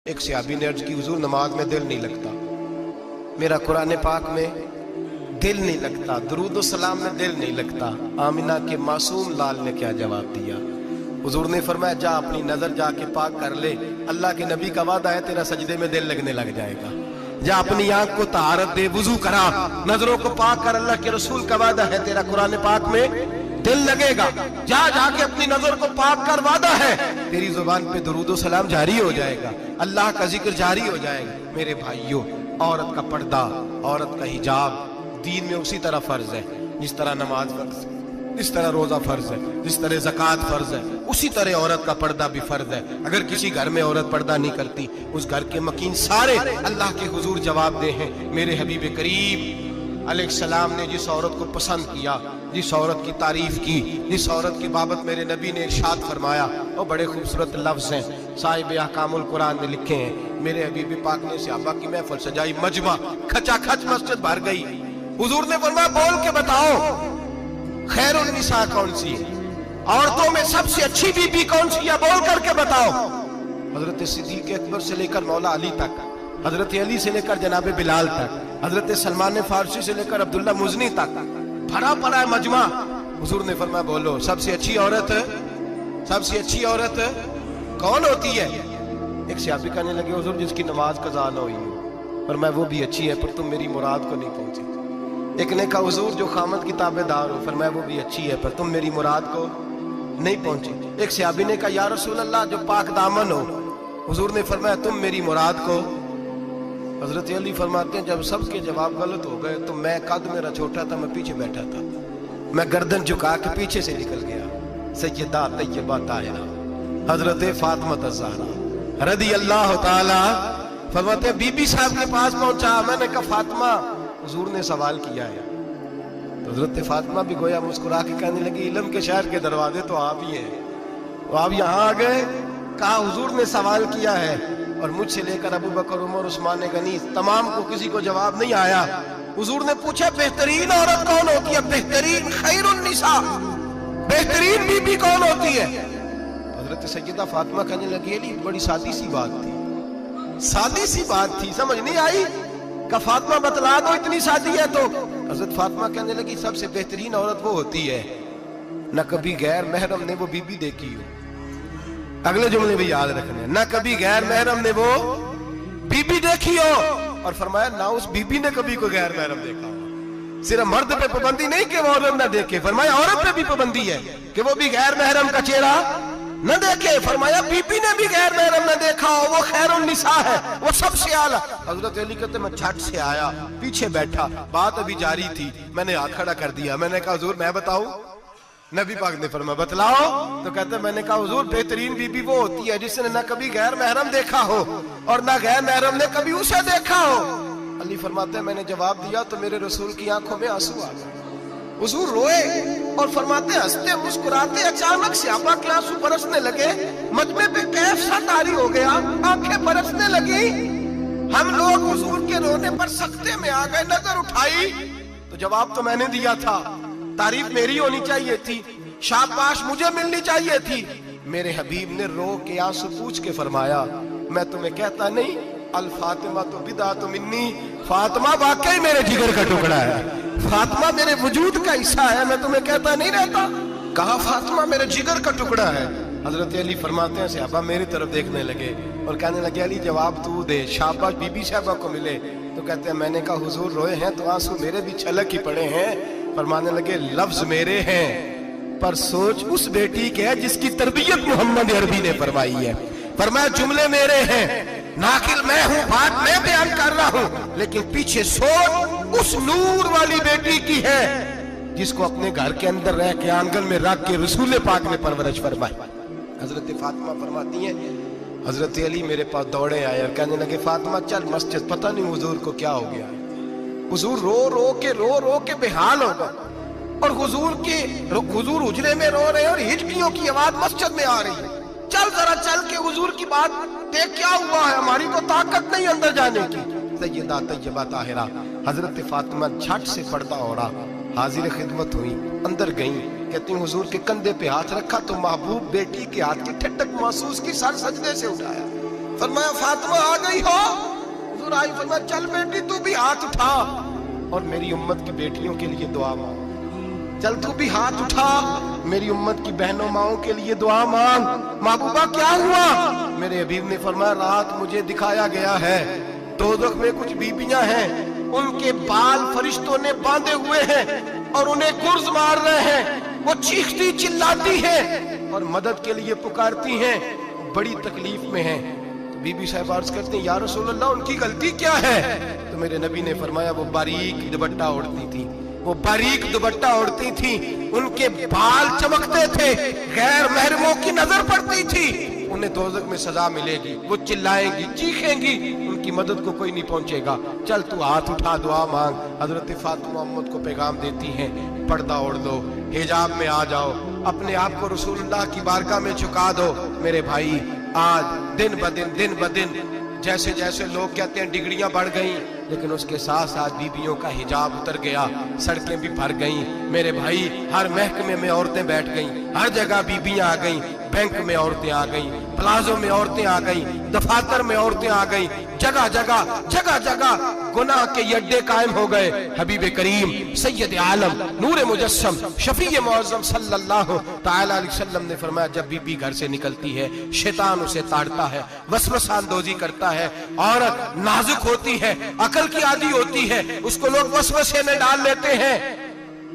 ایک صحابی نے عرض کی حضور نماز میں دل نہیں لگتا، میرا قرآن پاک میں دل نہیں لگتا، درود و سلام میں دل نہیں لگتا۔ آمینہ کے معصوم لال نے کیا جواب دیا؟ حضور نے فرمایا جا اپنی نظر جا کے پاک کر لے، اللہ کے نبی کا وعدہ ہے تیرا سجدے میں دل لگنے لگ جائے گا۔ جا اپنی آنکھ کو طہارت دے، وضو کرا، نظروں کو پاک کر، اللہ کے رسول کا وعدہ ہے تیرا قرآن پاک میں دل لگے گا۔ جا جا کے اپنی نظر کو پاک کر، وعدہ ہے تیری زبان پہ درود و سلام جاری ہو جائے گا، اللہ کا ذکر جاری ہو جائے گا۔ میرے بھائیوں، عورت کا پردہ، عورت کا حجاب دین میں اسی طرح فرض ہے جس طرح نماز فرض ہے، جس طرح روزہ فرض ہے، جس طرح زکوٰۃ فرض ہے، اسی طرح عورت کا پردہ بھی فرض ہے۔ اگر کسی گھر میں عورت پردہ نہیں کرتی، اس گھر کے مکین سارے اللہ کے حضور جواب دے ہیں۔ میرے حبیب کریم علیہ السلام نے جس عورت کو پسند کیا، جس عورت کی تعریف کی، جس عورت کی بابت میرے نبی نے ارشاد فرمایا، وہ بڑے خوبصورت لفظ ہیں، صاحب احکام القرآن نے لکھے ہیں۔ میرے حبیب پاک نے صحابہ کی محفل سجائی، مجمع کھچا کھچ مسجد بھر گئی۔ حضور نے فرمایا بول کے بتاؤ خیر النساء کون سی ہے، عورتوں میں سب سے اچھی بی بی کون سی ہے، بول کر کے بتاؤ۔ حضرت صدیق اکبر سے لے کر مولا علی تک، حضرت علی سے لے کر جناب بلال تک، حضرت سلمان فارسی سے لے کر عبداللہ مزنی تک بھرا پڑا ہے مجمع۔ حضور نے فرمایا بولو سب سے اچھی عورت، سب سے اچھی عورت کون ہوتی ہے؟ ایک صحابی کہنے لگے حضور جس کی نماز قضا نہ ہوئی ہو، فرمایا وہ بھی اچھی ہے پر تم میری مراد کو نہیں پہنچے۔ ایک نے کہا حضور جو خامد کی تابع دار ہو، فرمایا وہ بھی اچھی ہے پر تم میری مراد کو نہیں پہنچے۔ ایک صحابی نے کہا یا رسول اللہ جو پاک دامن ہو، حضور نے فرمایا تم میری مراد کو۔ حضرت علی فرماتے ہیں جب سب کے جواب غلط ہو گئے تو میں قد میرا چھوٹا تھا، میں پیچھے بیٹھا تھا، میں گردن جھکا کے پیچھے سے نکل گیا۔ سیدہ طیبہ طاہرہ حضرت فاطمہ الزہرا رضی اللہ تعالی فرماتے ہیں بی بی صاحب کے پاس پہنچا، میں نے کہا فاطمہ حضور نے سوال کیا ہے۔ تو حضرت فاطمہ بھی گویا مسکرا کے کہنے لگی علم کے شہر کے دروازے تو آپ ہی ہیں، تو آپ یہاں آ گئے۔ کہا حضور نے سوال کیا ہے اور مجھ سے لے کر ابو بکر عمر عثمان غنی تمام کو کسی کو جواب نہیں آیا۔ حضور نے پوچھا بہترین عورت کون ہوتی ہے، بہترین خیر النساء بہترین بی بی کون ہوتی ہے؟ حضرت سیدہ فاطمہ کہنے لگی علی بڑی سادی سی بات تھی، سادی سی بات تھی، سمجھ نہیں آئی؟ کہ فاطمہ بتلا دو اتنی سادی ہے تو۔ حضرت فاطمہ کہنے لگی سب سے بہترین عورت وہ ہوتی ہے نہ کبھی غیر محرم نے وہ بی بی دیکھی ہو۔ اگلے جملے بھی یاد رکھنے، نہ کبھی غیر محرم نے وہ بی بی دیکھی ہو، اور فرمایا نہ اس بی بی نے کبھی کوئی غیر محرم دیکھا ہو۔ صرف مرد پہ پابندی نہیں کہ وہ عورت نہ دیکھے، فرمایا عورت پہ بھی پابندی ہے کہ وہ بھی غیر محرم کا چہرہ نہ دیکھے۔ فرمایا بی بی نے بھی غیر محرم نہ دیکھا ہو، وہ خیر النساء ہے، وہ سب سے اعلیٰ۔ حضرت علی کہتے میں جھٹ سے آیا، پیچھے بیٹھا، بات ابھی جاری تھی، میں نے ہاتھ کھڑا کر دیا، میں نے کہا حضور میں بتاؤں؟ نبی پاک نے فرمایا بتلاؤ۔ تو کہتے میں نے کہا حضور بہترین بی بی وہ ہوتی ہے جس نے نہ کبھی غیر محرم دیکھا ہو اور نہ غیر محرم نے کبھی اسے دیکھا ہو۔ علی فرماتے ہیں میں نے جواب دیا تو میرے رسول کی آنکھوں میں آنسو آ گئے، حضور روئے اور فرماتے ہنستے مسکراتے اچانک صحابہ کے آنسو برسنے لگے، مجمع پہ کیف سا طاری ہو گیا، آنکھیں برسنے لگی۔ ہم لوگ حضور کے رونے پر سکتے میں آ گئے، نظر اٹھائی تو جواب تو میں نے دیا تھا، تعریف میری ہونی چاہیے تھی، شاباش مجھے ملنی چاہیے تھی۔ میرے حبیب نے رو کے آنسو پوچھ کے فرمایا میں تمہیں کہتا نہیں الفاطمہ تو بدعۃ منی، فاطمہ واقعی میرے جگر کا ٹکڑا ہے، فاطمہ میرے وجود کا حصہ ہے، میں تمہیں کہتا نہیں رہتا؟ کہا فاطمہ میرے جگر کا ٹکڑا ہے۔ حضرت علی فرماتے ہیں صحابہ میری طرف دیکھنے لگے اور کہنے لگے علی جواب تو دے، شاباش بی بی صاحبہ کو ملے۔ تو کہتے ہیں میں نے کہا حضور روئے ہیں تو آنسو میرے بھی چھلک ہی پڑے ہیں۔ فرمانے لگے لفظ میرے ہیں پر سوچ اس بیٹی کے ہے جس کی تربیت محمد عربی نے فرمائی ہے۔ فرمایا جملے میرے ہیں، ناقل میں ہوں، بات میں بیان کر رہا ہوں، لیکن پیچھے سوچ اس نور والی بیٹی کی ہے جس کو اپنے گھر کے اندر رہ کے آنگن میں رکھ کے رسول پاک نے پرورش فرمائی۔ حضرت فاطمہ فرماتی ہیں حضرت علی میرے پاس دوڑے آئے اور کہنے لگے فاطمہ چل مسجد، پتہ نہیں حضور کو کیا ہو گیا۔ حضور رو رو کے بحال ہو گئے اور حضور حجرے میں رو رہے ہیں اور ہچکیوں کی آواز مسجد میں آ رہی ہے۔ چل ذرا چل کے حضور کی بات دیکھ کیا ہوا ہے، ہماری تو طاقت نہیں اندر جانے کی۔ سیدہ طیبہ طاہرہ حضرت فاطمہ جھٹ سے پردہ اوڑھا، حاضر خدمت ہوئی، اندر گئیں، کہتی ہیں حضور کے کندھے پہ ہاتھ رکھا تو محبوب بیٹی کے ہاتھ کی ٹھٹک محسوس کی، سر سجدے سے اٹھایا फरमाया फातिमा आ गई हो? हुजूर आई, फरमाया चल बेटी तू भी हाथ उठा और मेरी उम्मत की बेटियों के लिए दुआ मांग। चल तू भी हाथ उठा, मेरी उम्मत की बहनों माओं के लिए दुआ मांग। महबूबा क्या हुआ? मेरे हबीब ने फरमाया रात मुझे दिखाया गया है दोज़ख में कुछ बीबियां हैं, उनके बाल फरिश्तों ने बांधे हुए हैं और उन्हें गुर्ज मार रहे हैं। वो चीखती चिल्लाती हैं और मदद के लिए पुकारती हैं, बड़ी तकलीफ में हैं। तो बीबी साहब अर्ज करती हैं या रसूल अल्लाह उनकी गलती क्या है? तो मेरे नबी ने फरमाया वो बारीक दुपट्टा ओढ़ती थी, वो बारीक दुपट्टा ओढ़ती थी, उनके बाल चमकते थे, गैर महरमों की नजर पड़ती थी, उन्हें दोज़ख में सजा मिलेगी, वो चिल्लाएंगी चीखेंगी, उनकी मदद को कोई नहीं पहुंचेगा। चल तू हाथ उठा दुआ मांग। हजरत फातिमा उम्मत को पैगाम देती हैं पर्दा ओढ़ लो, हिजाब में आ जाओ, अपने आप को रसूलुल्लाह की बारगाह में झुका दो। मेरे भाई आज दिन ब दिन जैसे जैसे लोग कहते हैं डिग्रियां बढ़ गई, लेकिन उसके साथ साथ बीबियों का हिजाब उतर गया, सड़कें भी भर गईं। मेरे भाई हर महकमे में औरतें बैठ गईं, हर जगह बीबियां आ गईं, बैंक में औरतें आ गईं, प्लाजो में औरतें आ गईं, दफातर में औरतें आ गईं, जगह जगह गुनाह के अड्डे कायम हो गए। हबीब करीम सैयद आलम नूर मुजस्सम शफी मुअज़्ज़म सल्लल्लाहु तआला अलैहि वसल्लम ने फरमाया जब बीबी घर से निकलती है शैतान उसे ताड़ता है, वसवसा अंदोज़ी करता है, औरत नाजुक होती है, अकल की आदी होती है, उसको लोग वसवसे में डाल लेते हैं।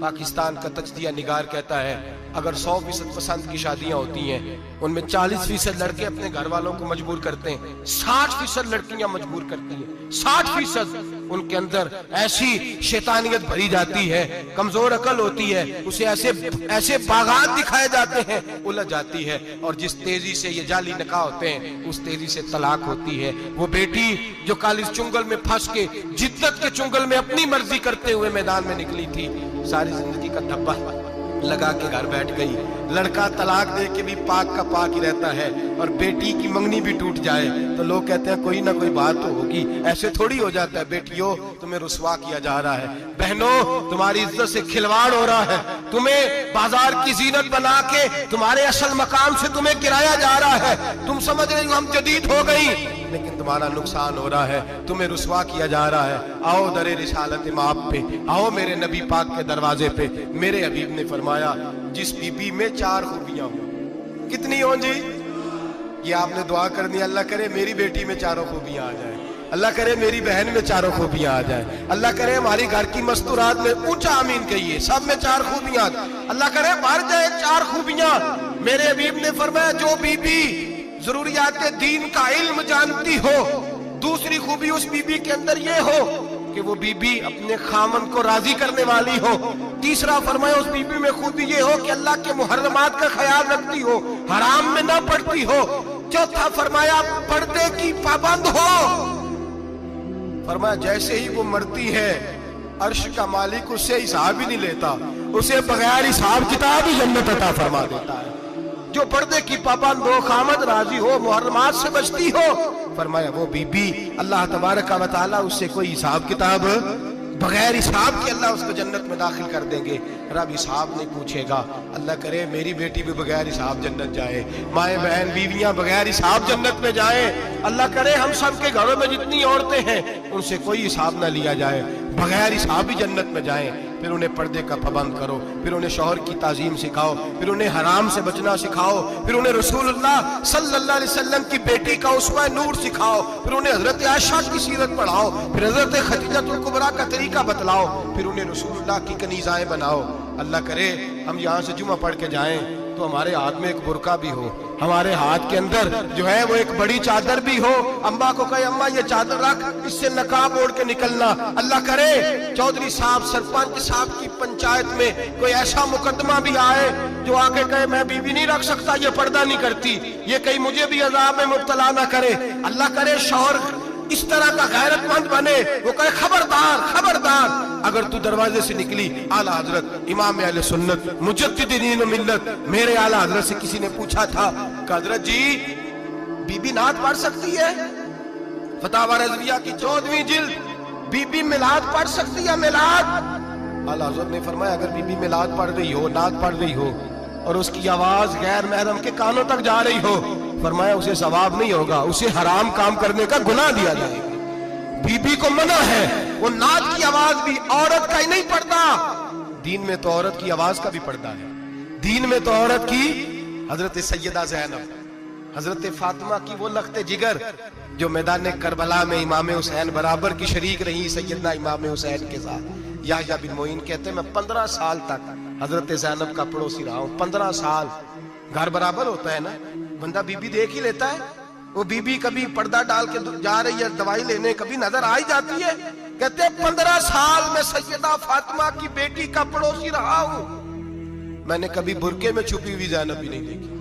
पाकिस्तान का तजदिया निगार कहता है अगर 100% पसंद की शादियां होती हैं उनमें 40% लड़के अपने घर वालों को मजबूर करते हैं, 60% लड़कियां मजबूर करती हैं, 60% उनके अंदर ऐसी शैतानियत भरी जाती है, कमजोर अकल होती है, उसे ऐसे बागात दिखाए जाते हैं, उलझ जाती है, और जिस तेजी से ये जाली निकाह होते हैं उस तेजी से तलाक होती है। वो बेटी जो कल इस चुंगल में फंस के जिद्दत के चुंगल में अपनी मर्जी करते हुए मैदान में निकली थी, सारी जिंदगी का धब्बा लगा के घर बैठ गई। लड़का तलाक दे के भी पाक का पाक ही रहता है, और बेटी की मंगनी भी टूट जाए तो लोग कहते हैं कोई ना कोई बात तो होगी, ऐसे थोड़ी हो जाता है। बेटियों तुम्हें रुसवा किया जा रहा है, बहनों तुम्हारी इज्जत से खिलवाड़ हो रहा है, तुम्हें बाजार की जीनत बना के तुम्हारे असल मकाम से तुम्हें गिराया जा रहा है। तुम समझ रही हो हम जदीद हो गई, लेकिन तुम्हारा नुकसान हो रहा है, तुम्हें रुसवा किया जा रहा है। आओ दरे रिसालत माप पे, आओ मेरे नबी पाक के दरवाजे पे। मेरे हबीब ने फरमाया जिस बीबी में 4 खूबियां हो, कितनी हो जी? ये आपने दुआ करनी, अल्लाह करे मेरी बेटी में 4 खूबियां आ जाए, अल्लाह करे मेरी बहन में 4 खूबियां आ जाए, अल्लाह करे हमारी घर की मस्तूरात में, ऊंचा आमीन कहिए, सब में 4 खूबियां, अल्लाह करे भर जाए 4 खूबियां। मेरे हबीब ने फरमाया जो बीबी जरूरियात दीन का इल्म जानती हो, दूसरी खूबी उस बीबी के अंदर ये हो कि वो बीबी अपने खामन को राजी करने वाली हो, तीसरा फरमाया उस बीबी में खूबी ये हो कि अल्लाह के मुहर्रमात का ख्याल रखती हो, हराम में ना पड़ती हो, चौथा फरमाया पर्दे की पाबंद हो। फरमाया जैसे ही वो मरती है अर्श का मालिक उससे हिसाब ही नहीं लेता, उसे बगैर हिसाब किताब ही जन्नत अता फरमा देता है। जो पर्दे की पाबंद हो, खामद राजी हो, मुहर्रमात से बचती हो, फरमाया वो बीबी अल्लाह तबारक व तआला उससे कोई हिसाब किताब बगैर हिसाब के अल्लाह उसको जन्नत में दाखिल कर देंगे। रब हिसाब नहीं पूछेगा। अल्लाह करे मेरी बेटी भी बगैर हिसाब जन्नत जाए, माए बहन बीवियां बगैर हिसाब जन्नत में जाए। अल्लाह करे हम सब के घरों में जितनी औरतें हैं उनसे कोई हिसाब ना लिया जाए, बगैर हिसाब ही जन्नत में जाए। फिर उन्हें पर्दे का पाबंद करो, फिर उन्हें शौहर की ताजीम सिखाओ, फिर उन्हें हराम से बचना सिखाओ, फिर उन्हें रसूलुल्लाह सल्लल्लाहु अलैहि वसल्लम की बेटी का उस्वा नूर सिखाओ, फिर उन्हें हजरत आयशा की सीरत पढ़ाओ, फिर हजरत खदीजतुल कुबरा का तरीका बतलाओ, फिर उन्हें रसूलुल्लाह की कनीज़ाएं बनाओ। अल्लाह करे हम यहाँ से जुमा पढ़ के जाएं तो हमारे हाथ में एक बुरका भी हो, हमारे हाथ के अंदर जो है वो एक बड़ी चादर भी हो। अम्मा को कहे अम्मा ये चादर रख, इससे नकाब ओढ़ के निकलना। अल्लाह करे चौधरी साहब सरपंच साहब की पंचायत में कोई ऐसा मुकदमा भी आए जो आके कहे मैं बीवी नहीं रख सकता, ये पर्दा नहीं करती, ये कहीं मुझे भी अजाब में मुब्तला ना करे। अल्लाह करे शौहर इस तरह का गैरतमंद बने, वो कहे खबरदार खबरदार, अगर तू दरवाजे से निकली आला हजरत इमाम अहले सुन्नत मुजद्दिद दीन मिल्लत मेरे आला हजरत से किसी ने पूछा था कि हजरत जी बीबी नात पढ़ सकती है? फतावा रज़विया की 14वीं जिल्द, बीबी मिलाद पढ़ सकती है? मिलाद आला हजरत ने फरमाया अगर बीबी मिलाद पढ़ रही हो, नात पढ़ रही हो और उसकी आवाज गैर महरम के कानों तक जा रही हो, फरमाया उसे सवाब नहीं होगा, उसे हराम काम करने का गुनाह दिया जाएगा। बीबी को मना है, वो नाद की आवाज भी औरत का ही नहीं पड़ता, दीन में तो औरत की आवाज का भी पर्दा है। दीन में तो औरत की हजरत सैयदा ज़ैनब, हजरत फातिमा की वो लख्ते जिगर जो मैदान करबला में इमाम हुसैन बराबर की शरीक रही सैयदना इमाम हुसैन के साथ। याह्या बिन मोइन कहते मैं 15 साल तक हजरत ज़ैनब का पड़ोसी रहा हूं। 15 साल, घर बराबर होता है ना, बंदा बीबी देख ही लेता है। वो बीबी कभी पर्दा डाल के जा रही है दवाई लेने, कभी नजर आ ही जाती है। कहते हैं 15 साल में सैयदा फातिमा की बेटी का पड़ोसी रहा हूं, मैंने कभी बुरके में छुपी हुई ज़ैनब भी नहीं देखी।